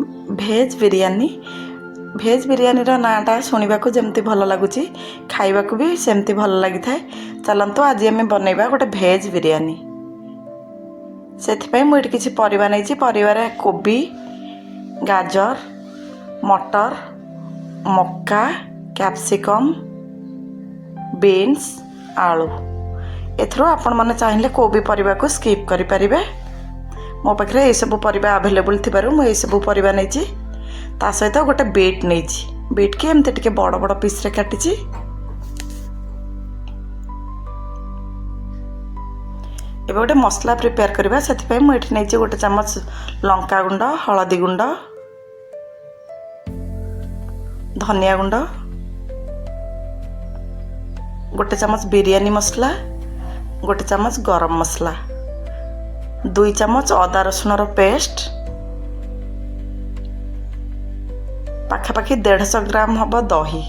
भेज बिरयानी भेज बिरयानीर नाँटा शुणा जमती भल लगुच खाइबा भी सेमती भल लगी था। चलतु आज आम बनइबा गोटे भेज बिरयानी। से मुझे किसी परिवा नहीं परिवार कोबी गाजर मटर मक्का कैप्सिकम बीन्स आलू एथरो आपण मैंने चाहिए को भी परिवा को स्किप करें। मो पाखे ये सब परिवा आवेलेबल थी मुझे सब परिवा नहीं ता सहित गोटे बीट नहीं बीट की एमती टिके बड़ बड़ पीस रे काटी। एबे गोटे मसला प्रिपेयर करबा से मुझे नहीं गोटे चमच लंका गुंड हलदी गुंड धनिया गुंड गोटे चमच बिरयानी मसला गोटे चमच गरम मसला 2 चमच अदा रसुण पेस्ट पाखापाखि 150 ग्राम हम दही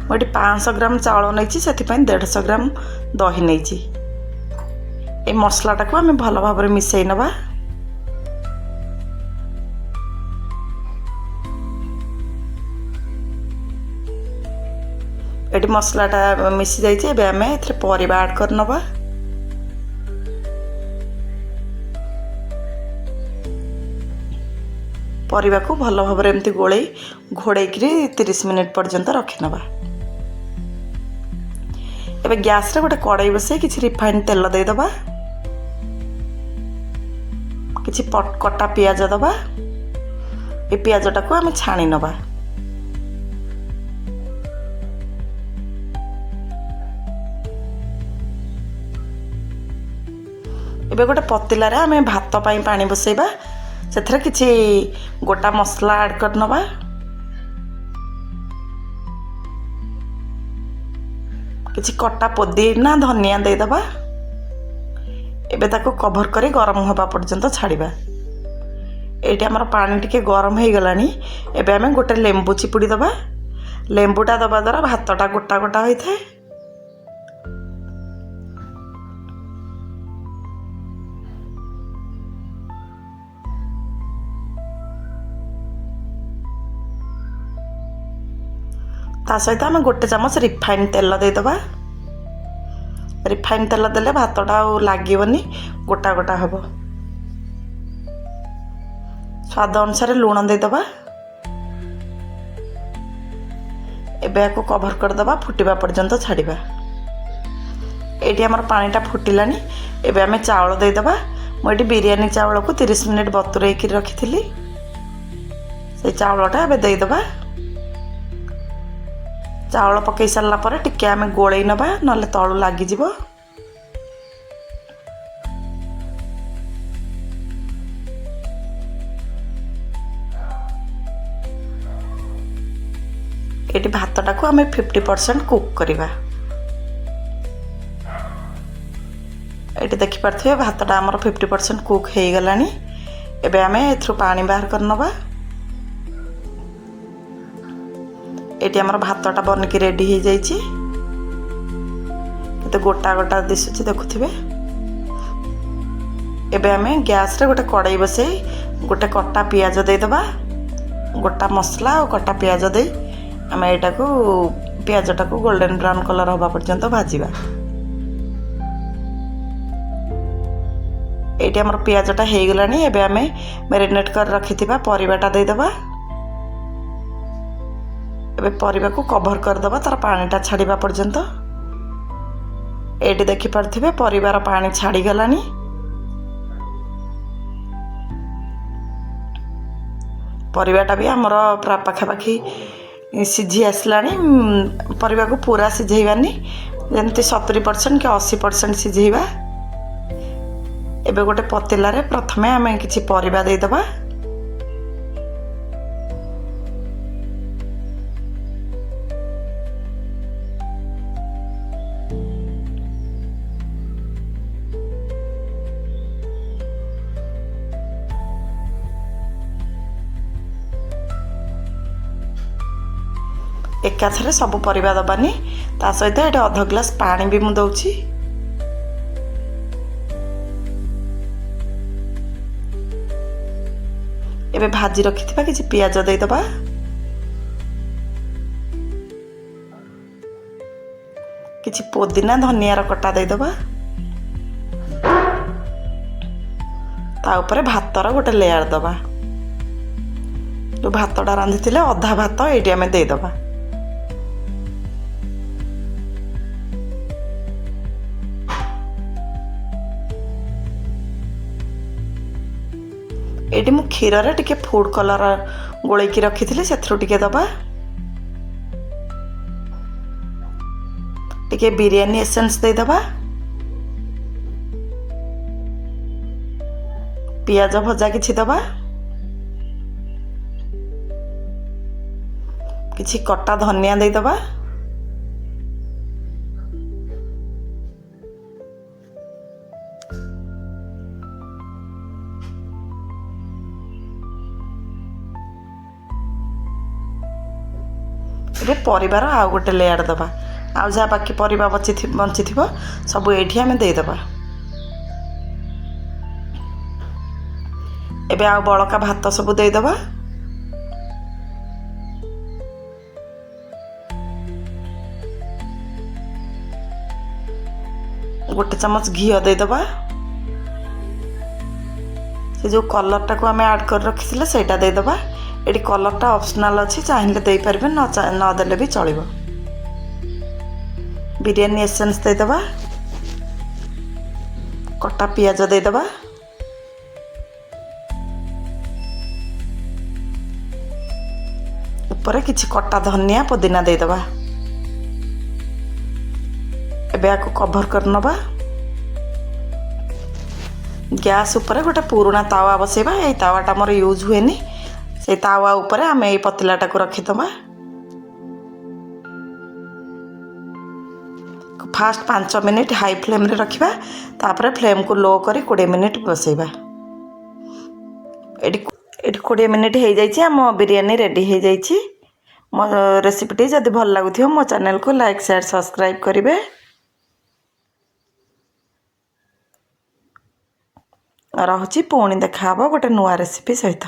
मुझे 500 ग्राम चाउल नहीं से 150 ग्राम दही नहीं ए मसलाटा को आम भल भाव मिसई नवा। ये मसलाटा मिसी जाइए आम ए परिवा ऐड कर नवा। परिवा को भल भाव एमती गोले घोड़े 30 मिनिट पर्यंत रखी नवा। एबे गैस रे गोटे कड़ाई बसे किसी रिफाइन तेल देदबा किसी कटा पियाज दबा ए पियाजटा को आम छाणी नवा। एबे गोटे पतिला रे आम भात पाई पानी बसैबा से किसी गोटा मसला ऐड कर नवा। किसी कटा पुदीना धनिया देदबा एबे ताको कभर करी गरम होबा पर्यंत छाड़िबा। एटी हमर पानी टिके गरम हो गलानी एबे आमे गोटे लेंबू चिपुड़ी दबा। लेंबूटा दबा द्वारा भातटा गोटा गोटा होई थाए। ता सहित आम गोटे चमच रिफाइन तेल देदबा। रिफाइन तेल देले भातटा लागोनी गोटा गोटा हम। स्वाद अनुसार लुण देदबा। एबे को कभर करदबा फुटिबा पर्यंत छाड़िबा। एटी हमर पानीटा फुटिलानी एबे आमे चावल देदबा। मुझे बिरयानी चावल को 30 मिनिट बतुरई कि रखी से चावलटा एबे देदबा। चावल पकई सारा पर टिके आमे गोलई नबा नले तळु लागी जिवो। एटी भातटा को आमे 50% कुक करिबा। एटी देखि परथिबे भातटा हमर 50% कुक हेई गलानी। एबे आमे एथरु पानी बाहर कर नबा। एटी हमर भातटा बनकी रेडी हो जाइए। केते गोटा गोटा दिशुची देखुथिबे। एबे आमे गैस रे गोटे कड़ाई बसे गोटे कटा पियाज देदबा। गोटा मसला और कटा पियाज दे आमे एटा को पियाजटा को गोल्डन ब्राउन कलर होबा पर्यंत भाजीबा। एटी हमर पियाजटा हेई गलानी एबे आमे मैरिनेट कर रखिथिबा परिवाटा देदबा। एबे परिवा को कभर करदबा तार पानीटा छाड़िबा पर्यंत। एटी देखि परथिबे परिवार पानी छाड़ी गलानी। परिवाटा भी हमर पाखापाखि सिझी आसलानी। परिवा को पूरा सिझेइबानी जेमती 70% कि 80% सिझेइबा। एबे गोटे पतिला रे प्रथमे आमे किछि परिवा देदबा। एकाथरे सब परिवा दबानी ता सहित ये अध ग्लास पानी भी मुझे दौची। ଏବେ ଭାଜି ରଖିଥିବା କିଛି ପିଆଜ ଦେଇଦେବା। କିଛି ପୋଦିନା ଧନିଆର କଟା ଦେଇଦେବା। ତା ଉପରେ ଭାତର ଗୋଟେ ଲେୟାର ଦେବା। ଯେଉଁ ଭାତଟା ରାନ୍ଧିଥିଲେ ଅଧା ଭାତ ଏଇଠି ଆମେ ଦେଇଦେବା। ଏଇଠି ମୁଁ କ୍ଷୀରରେ ଟିକେ ଫୁଡ୍ କଲର୍ ଗୋଳେଇକି ରଖିଥିଲି, ସେଥିରୁ ଟିକେ ଦେବା। ଟିକେ ବିରିୟାନୀ ଏସେନ୍ସ ଦେଇଦେବା। ପିଆଜ ଭଜା କିଛି ଦେବା। କିଛି କଟା ଧନିଆ ଦେଇଦେବା। ଏବେ ପରିବାର ଆଉ ଗୋଟେ ଲେୟାର ଦେବା। ଆଉ ଯାହା ବାକି ପରିବା ବଞ୍ଚିଥିବ ସବୁ ଏଇଠି ଆମେ ଦେଇଦେବା। ଏବେ ଆଉ ବଳକା ଭାତ ସବୁ ଦେଇଦେବା। ଗୋଟେ ଚାମଚ ଘିଅ ଦେଇଦେବା। ସେ ଯେଉଁ କଲର୍ଟାକୁ ଆମେ ଆଡ଼୍ କରି ରଖିଥିଲେ ସେଇଟା ଦେଇଦେବା। ଏଠି କଲର୍ଟା ଅପସନାଲ୍ ଅଛି, ଚାହିଁଲେ ଦେଇପାରିବେ, ନଦେଲେ ବି ଚଳିବ। ବିରିୟାନୀ ଏସେନ୍ସ ଦେଇଦେବା। କଟା ପିଆଜ ଦେଇଦେବା। ଉପରେ କିଛି କଟା ଧନିଆ ପୋଦିନା ଦେଇଦେବା। ଏବେ ଆକୁ କଭର୍ କରିନେବା। ଗ୍ୟାସ୍ ଉପରେ ଗୋଟେ ପୁରୁଣା ତାୱା ବସାଇବା। ଏଇ ତାୱାଟା ମୋର ୟୁଜ୍ ହୁଏନି, ସେଇ ତାୱା ଉପରେ ଆମେ ଏଇ ପତିଲାଟାକୁ ରଖିଦେବା। ଫାଷ୍ଟ 5 ମିନିଟ୍ ହାଇ ଫ୍ଲେମ୍ରେ ରଖିବା, ତାପରେ ଫ୍ଲେମ୍କୁ ଲୋ କରି 20 ମିନିଟ୍ ବସାଇବା। ଏଠି 20 ମିନିଟ୍ ହେଇଯାଇଛି, ଆମ ବିରିୟାନୀ ରେଡ଼ି ହେଇଯାଇଛି। ମୋ ରେସିପିଟି ଯଦି ଭଲ ଲାଗୁଥିବ ମୋ ଚ୍ୟାନେଲକୁ ଲାଇକ୍, ସେୟାର, ସବସ୍କ୍ରାଇବ୍ କରିବେ। ରହୁଛି, ପୁଣି ଦେଖାହେବ ଗୋଟେ ନୂଆ ରେସିପି ସହିତ।